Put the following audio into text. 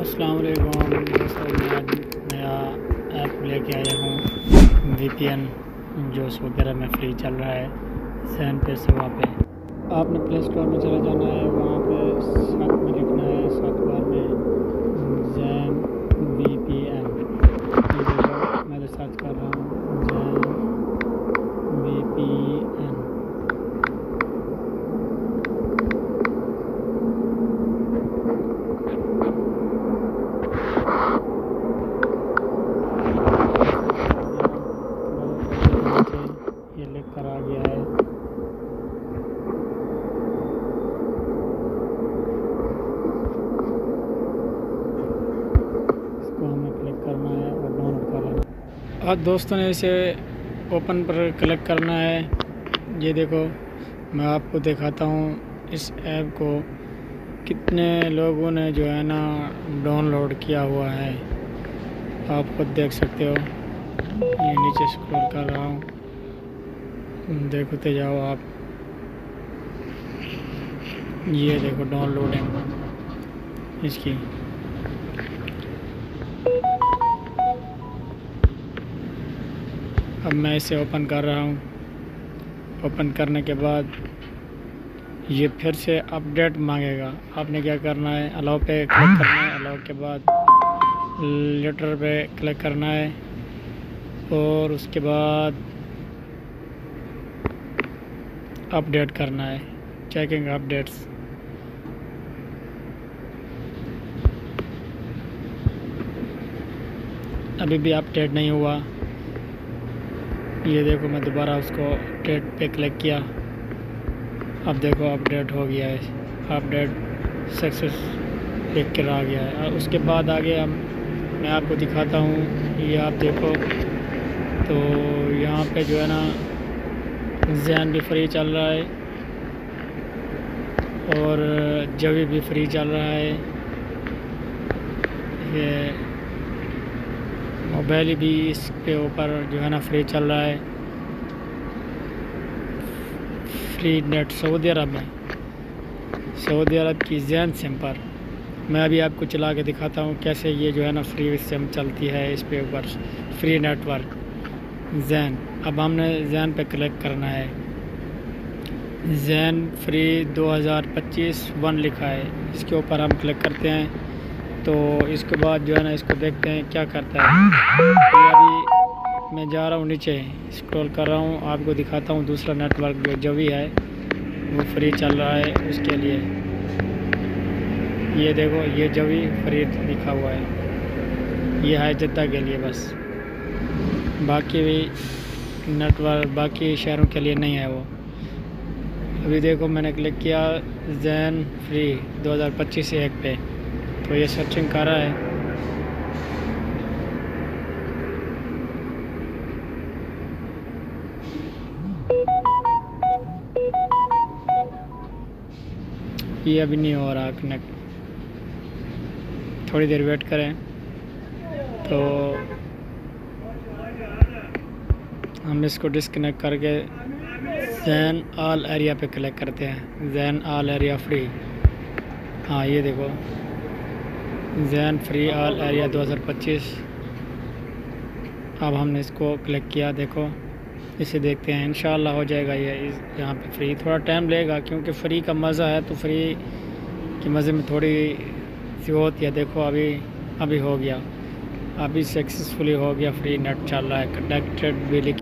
अस्सलाम वालेकुम दोस्तों, मैं आज नया ऐप लेके आया हूँ VPN जो वगैरह में फ्री चल रहा है ज़ैन पे से। वहाँ पे आपने प्ले स्टोर में चले जाना है, वहाँ पे सर्च में लिखना है, सर्च बार में ज़ैन VPN। ये देखो मैं तो सर्च कर रहा हूँ ज़ैन VPN। ये लिख कर आ गया है। इसको हमें क्लिक करना है और डाउनलोड कर लेना है। और दोस्तों ने इसे ओपन पर क्लिक करना है। ये देखो मैं आपको दिखाता हूँ इस ऐप को कितने लोगों ने जो है ना डाउनलोड किया हुआ है। आप खुद देख सकते हो, ये नीचे स्क्रॉल कर रहा हूँ, देखते जाओ आप। ये देखो डाउनलोडिंग इसकी। अब मैं इसे ओपन कर रहा हूँ। ओपन करने के बाद ये फिर से अपडेट मांगेगा। आपने क्या करना है, अलाउ पे क्लिक करना है। अलाउ के बाद लेटर पे क्लिक करना है और उसके बाद अपडेट करना है, चेकिंग अपडेट्स। अभी भी अपडेट नहीं हुआ। ये देखो मैं दोबारा उसको अपडेट पे क्लिक किया, अब देखो अपडेट हो गया है, अपडेट सक्सेस लिख कर आ गया है। और उसके बाद आगे हम मैं आपको दिखाता हूँ। ये आप देखो तो यहाँ पे जो है ना ज़ैन भी फ्री चल रहा है और जवी भी फ्री चल रहा है। ये मोबाइल भी इसके ऊपर जो है ना फ्री चल रहा है। फ्री नेट सऊदी अरब में, सऊदी अरब की ज़ैन सिम पर। मैं अभी आपको चला के दिखाता हूँ कैसे ये जो है ना फ्री सिम चलती है इस पे ऊपर, फ्री नेटवर्क ज़ैन। अब हमने ज़ैन पे क्लिक करना है। ज़ैन फ्री 2025 1 लिखा है, इसके ऊपर हम क्लिक करते हैं तो इसके बाद जो है ना इसको देखते हैं क्या करता है। ये अभी मैं जा रहा हूँ नीचे, स्क्रॉल कर रहा हूँ, आपको दिखाता हूँ दूसरा नेटवर्क जो भी है वो फ्री चल रहा है उसके लिए। ये देखो ये जो भी फ्री लिखा हुआ है, ये है जद्दा के लिए बस, बाकी भी नेटवर्क बाकी शहरों के लिए नहीं है वो। अभी देखो मैंने क्लिक किया ज़ैन फ्री 2025 1 पे, तो ये सर्चिंग कर रहा है। ये अभी नहीं हो रहा कनेक्ट, थोड़ी देर वेट करें। तो हम इसको डिस्कनेक्ट करके ज़ैन ऑल एरिया पे क्लिक करते हैं। ज़ैन ऑल एरिया फ्री, हाँ ये देखो ज़ैन फ्री ऑल एरिया 2025। अब हमने इसको क्लिक किया, देखो इसे देखते हैं, इंशाल्लाह हो जाएगा ये यहाँ पे फ्री। थोड़ा टाइम लगेगा क्योंकि फ्री का मज़ा है, तो फ्री के मज़े में थोड़ी सी होती है। देखो अभी हो गया, अभी सक्सेसफुली हो गया, फ्री नेट चल रहा है, कनेक्टेड भी लिख